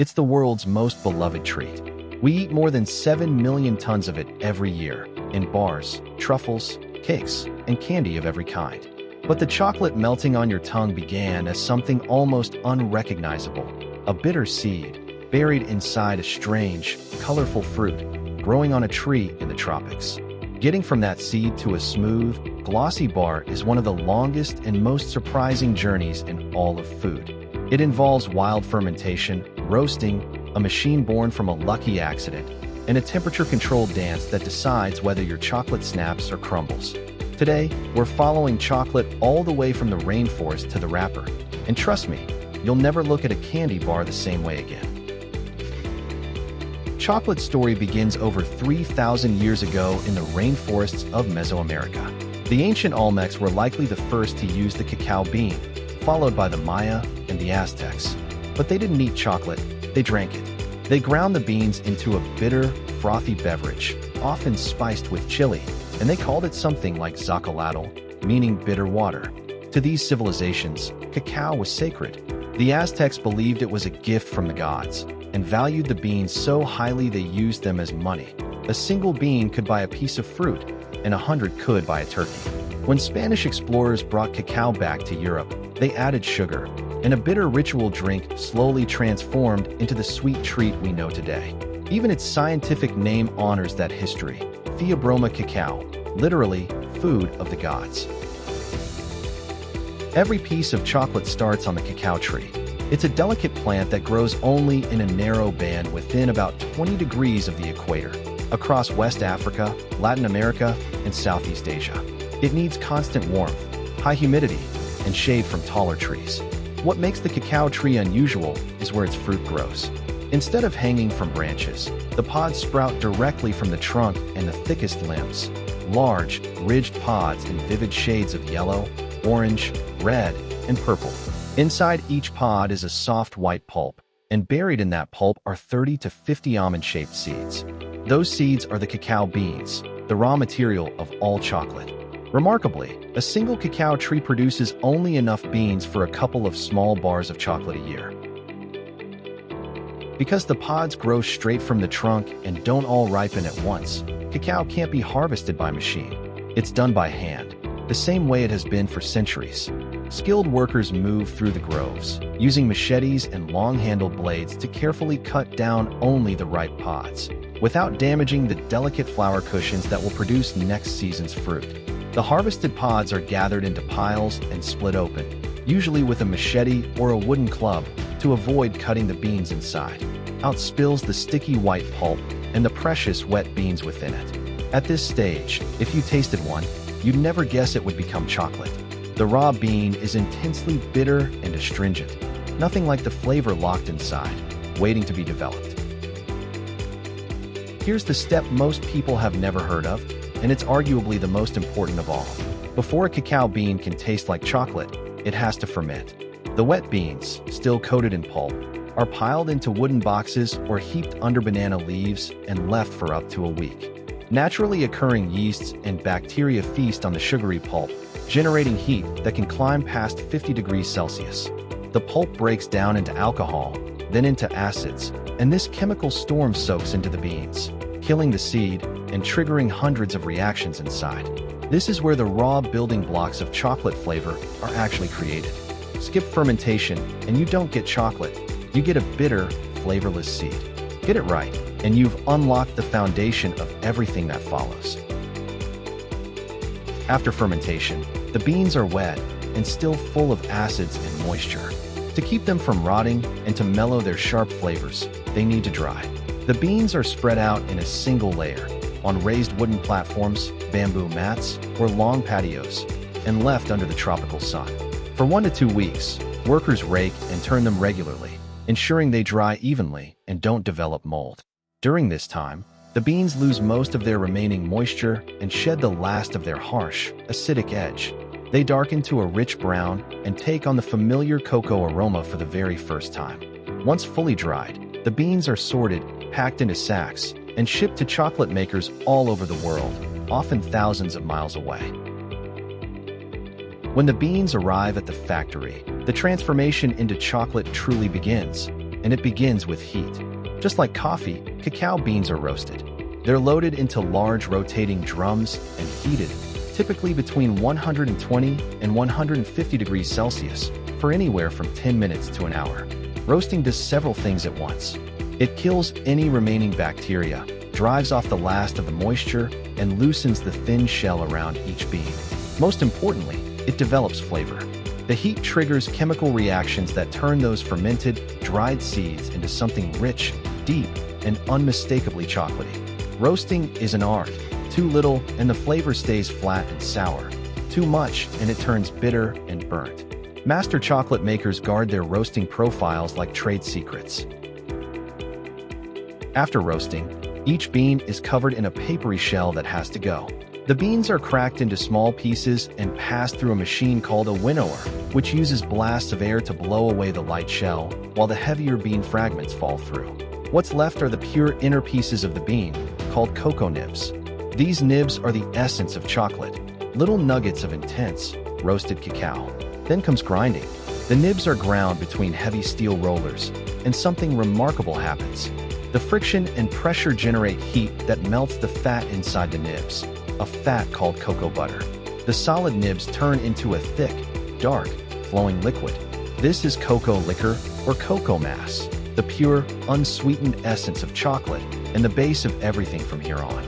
It's the world's most beloved treat. We eat more than 7 million tons of it every year, in bars, truffles, cakes, and candy of every kind. But the chocolate melting on your tongue began as something almost unrecognizable, a bitter seed, buried inside a strange, colorful fruit, growing on a tree in the tropics. Getting from that seed to a smooth, glossy bar is one of the longest and most surprising journeys in all of food. It involves wild fermentation, roasting, a machine born from a lucky accident, and a temperature-controlled dance that decides whether your chocolate snaps or crumbles. Today, we're following chocolate all the way from the rainforest to the wrapper. And trust me, you'll never look at a candy bar the same way again. Chocolate's story begins over 3,000 years ago in the rainforests of Mesoamerica. The ancient Olmecs were likely the first to use the cacao bean, followed by the Maya and the Aztecs. But they didn't eat chocolate, they drank it. They ground the beans into a bitter, frothy beverage, often spiced with chili, and they called it something like zacalotl, meaning bitter water. To these civilizations, cacao was sacred. The Aztecs believed it was a gift from the gods, and valued the beans so highly they used them as money. A single bean could buy a piece of fruit, and 100 could buy a turkey. When Spanish explorers brought cacao back to Europe, they added sugar, and a bitter ritual drink slowly transformed into the sweet treat we know today. Even its scientific name honors that history, Theobroma cacao, literally, food of the gods. Every piece of chocolate starts on the cacao tree. It's a delicate plant that grows only in a narrow band within about 20 degrees of the equator, across West Africa, Latin America, and Southeast Asia. It needs constant warmth, high humidity, and shade from taller trees. What makes the cacao tree unusual is where its fruit grows. Instead of hanging from branches, the pods sprout directly from the trunk and the thickest limbs. Large, ridged pods in vivid shades of yellow, orange, red, and purple. Inside each pod is a soft white pulp, and buried in that pulp are 30 to 50 almond-shaped seeds. Those seeds are the cacao beans, the raw material of all chocolate. Remarkably, a single cacao tree produces only enough beans for a couple of small bars of chocolate a year. Because the pods grow straight from the trunk and don't all ripen at once, cacao can't be harvested by machine. It's done by hand, the same way it has been for centuries. Skilled workers move through the groves, using machetes and long-handled blades to carefully cut down only the ripe pods, without damaging the delicate flower cushions that will produce next season's fruit. The harvested pods are gathered into piles and split open, usually with a machete or a wooden club, to avoid cutting the beans inside. Out spills the sticky white pulp and the precious wet beans within it. At this stage, if you tasted one, you'd never guess it would become chocolate. The raw bean is intensely bitter and astringent, nothing like the flavor locked inside, waiting to be developed. Here's the step most people have never heard of, and it's arguably the most important of all. Before a cacao bean can taste like chocolate, it has to ferment. The wet beans, still coated in pulp, are piled into wooden boxes or heaped under banana leaves and left for up to a week. Naturally occurring yeasts and bacteria feast on the sugary pulp, generating heat that can climb past 50 degrees Celsius. The pulp breaks down into alcohol, then into acids, and this chemical storm soaks into the beans, killing the seed and triggering hundreds of reactions inside. This is where the raw building blocks of chocolate flavor are actually created. Skip fermentation, and you don't get chocolate. You get a bitter, flavorless seed. Get it right, and you've unlocked the foundation of everything that follows. After fermentation, the beans are wet and still full of acids and moisture. To keep them from rotting and to mellow their sharp flavors, they need to dry. The beans are spread out in a single layer, on raised wooden platforms, bamboo mats, or long patios, and left under the tropical sun. For 1 to 2 weeks, workers rake and turn them regularly, ensuring they dry evenly and don't develop mold. During this time, the beans lose most of their remaining moisture and shed the last of their harsh, acidic edge. They darken to a rich brown and take on the familiar cocoa aroma for the very first time. Once fully dried, the beans are sorted, packed into sacks, and shipped to chocolate makers all over the world, often thousands of miles away. When the beans arrive at the factory, the transformation into chocolate truly begins. and it begins with heat. Just like coffee, cacao beans are roasted. They're loaded into large rotating drums and heated, typically between 120 and 150 degrees Celsius, for anywhere from 10 minutes to an hour. Roasting does several things at once. It kills any remaining bacteria, drives off the last of the moisture, and loosens the thin shell around each bean. Most importantly, it develops flavor. The heat triggers chemical reactions that turn those fermented, dried seeds into something rich, deep, and unmistakably chocolatey. Roasting is an art. Too little, and the flavor stays flat and sour. Too much, and it turns bitter and burnt. Master chocolate makers guard their roasting profiles like trade secrets. After roasting, each bean is covered in a papery shell that has to go. The beans are cracked into small pieces and passed through a machine called a winnower, which uses blasts of air to blow away the light shell, while the heavier bean fragments fall through. What's left are the pure inner pieces of the bean, called cocoa nibs. These nibs are the essence of chocolate, little nuggets of intense, roasted cacao. Then comes grinding. The nibs are ground between heavy steel rollers, and something remarkable happens. The friction and pressure generate heat that melts the fat inside the nibs, a fat called cocoa butter. The solid nibs turn into a thick, dark, flowing liquid. This is cocoa liquor or cocoa mass, the pure, unsweetened essence of chocolate and the base of everything from here on.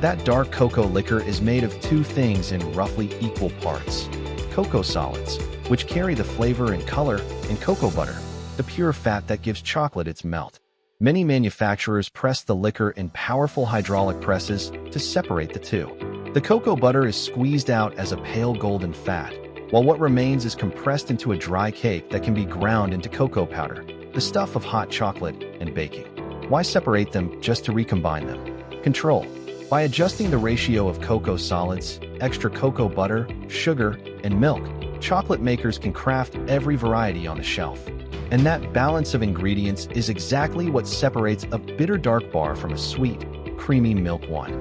That dark cocoa liquor is made of two things in roughly equal parts: cocoa solids, which carry the flavor and color, and cocoa butter, the pure fat that gives chocolate its melt. Many manufacturers press the liquor in powerful hydraulic presses to separate the two. The cocoa butter is squeezed out as a pale golden fat, while what remains is compressed into a dry cake that can be ground into cocoa powder, the stuff of hot chocolate and baking. Why separate them just to recombine them? Control. By adjusting the ratio of cocoa solids, extra cocoa butter, sugar, and milk, chocolate makers can craft every variety on the shelf. And that balance of ingredients is exactly what separates a bitter dark bar from a sweet, creamy milk one.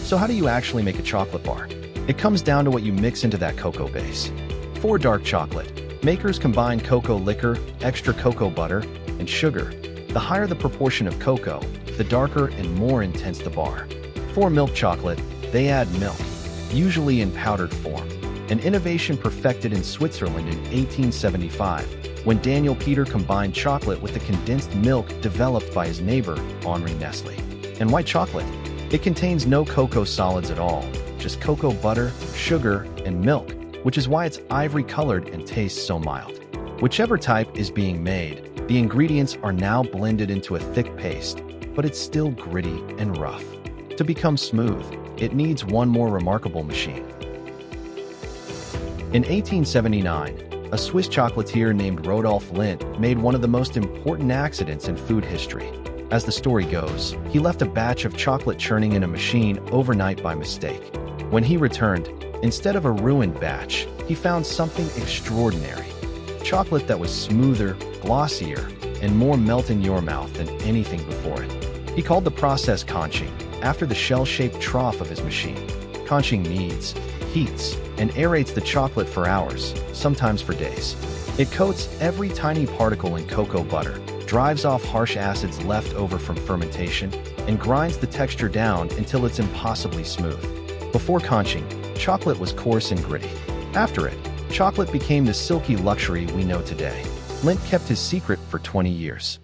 So how do you actually make a chocolate bar? It comes down to what you mix into that cocoa base. For dark chocolate, makers combine cocoa liquor, extra cocoa butter, and sugar. The higher the proportion of cocoa, the darker and more intense the bar. For milk chocolate, they add milk, usually in powdered form, an innovation perfected in Switzerland in 1875, when Daniel Peter combined chocolate with the condensed milk developed by his neighbor, Henri Nestle. And white chocolate? It contains no cocoa solids at all, just cocoa butter, sugar, and milk, which is why it's ivory-colored and tastes so mild. Whichever type is being made, the ingredients are now blended into a thick paste, but it's still gritty and rough. To become smooth, it needs one more remarkable machine. In 1879, a Swiss chocolatier named Rodolphe Lindt made one of the most important accidents in food history. As the story goes, he left a batch of chocolate churning in a machine overnight by mistake. When he returned, instead of a ruined batch, he found something extraordinary. Chocolate that was smoother, glossier, and more melt in your mouth than anything before it. He called the process conching, after the shell-shaped trough of his machine. Conching kneads, heats, and aerates the chocolate for hours, sometimes for days. It coats every tiny particle in cocoa butter, drives off harsh acids left over from fermentation, and grinds the texture down until it's impossibly smooth. Before conching, chocolate was coarse and gritty. After it, chocolate became the silky luxury we know today. Lindt kept his secret for 20 years.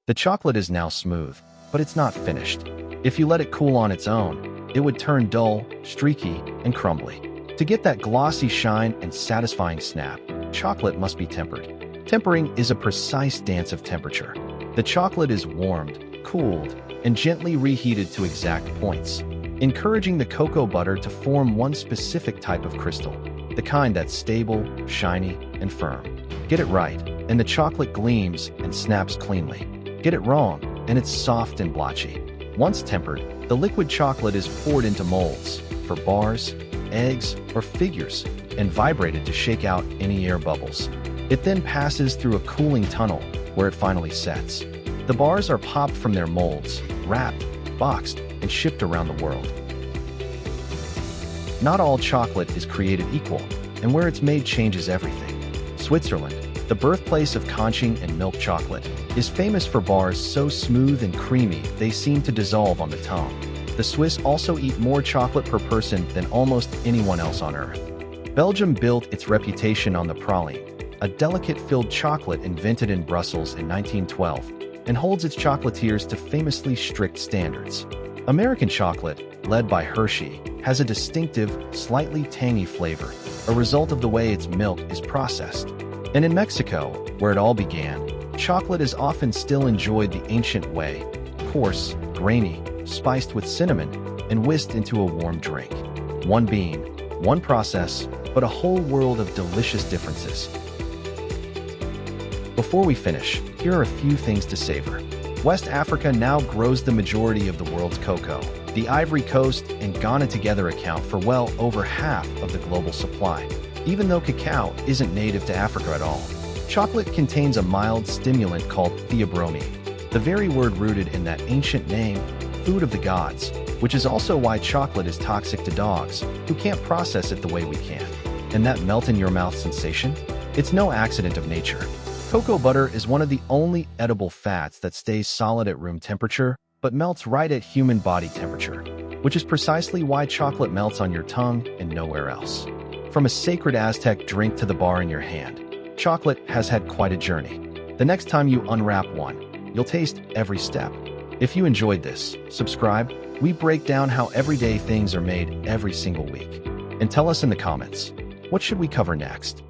The chocolate is now smooth, but it's not finished. If you let it cool on its own, it would turn dull, streaky, and crumbly. To get that glossy shine and satisfying snap, chocolate must be tempered. Tempering is a precise dance of temperature. The chocolate is warmed, cooled, and gently reheated to exact points, encouraging the cocoa butter to form one specific type of crystal, the kind that's stable, shiny, and firm. Get it right, and the chocolate gleams and snaps cleanly. Get it wrong, and it's soft and blotchy. Once tempered, the liquid chocolate is poured into molds, for bars, eggs, or figures, and vibrated to shake out any air bubbles. It then passes through a cooling tunnel, where it finally sets. The bars are popped from their molds, wrapped, boxed, and shipped around the world. Not all chocolate is created equal, and where it's made changes everything. Switzerland, the birthplace of conching and milk chocolate, is famous for bars so smooth and creamy they seem to dissolve on the tongue. The Swiss also eat more chocolate per person than almost anyone else on Earth. Belgium built its reputation on the praline, a delicate filled chocolate invented in Brussels in 1912, and holds its chocolatiers to famously strict standards. American chocolate, led by Hershey, has a distinctive, slightly tangy flavor, a result of the way its milk is processed. And in Mexico, where it all began, chocolate is often still enjoyed the ancient way, coarse, grainy, spiced with cinnamon, and whisked into a warm drink. One bean, one process, but a whole world of delicious differences. Before we finish, here are a few things to savor. West Africa now grows the majority of the world's cocoa. The Ivory Coast and Ghana together account for well over half of the global supply. Even though cacao isn't native to Africa at all, chocolate contains a mild stimulant called theobromine, the very word rooted in that ancient name, food of the gods, which is also why chocolate is toxic to dogs, who can't process it the way we can. And that melt-in-your-mouth sensation? It's no accident of nature. Cocoa butter is one of the only edible fats that stays solid at room temperature, but melts right at human body temperature, which is precisely why chocolate melts on your tongue and nowhere else. From a sacred Aztec drink to the bar in your hand, chocolate has had quite a journey. The next time you unwrap one, you'll taste every step. If you enjoyed this, subscribe. We break down how everyday things are made every single week. And tell us in the comments, what should we cover next?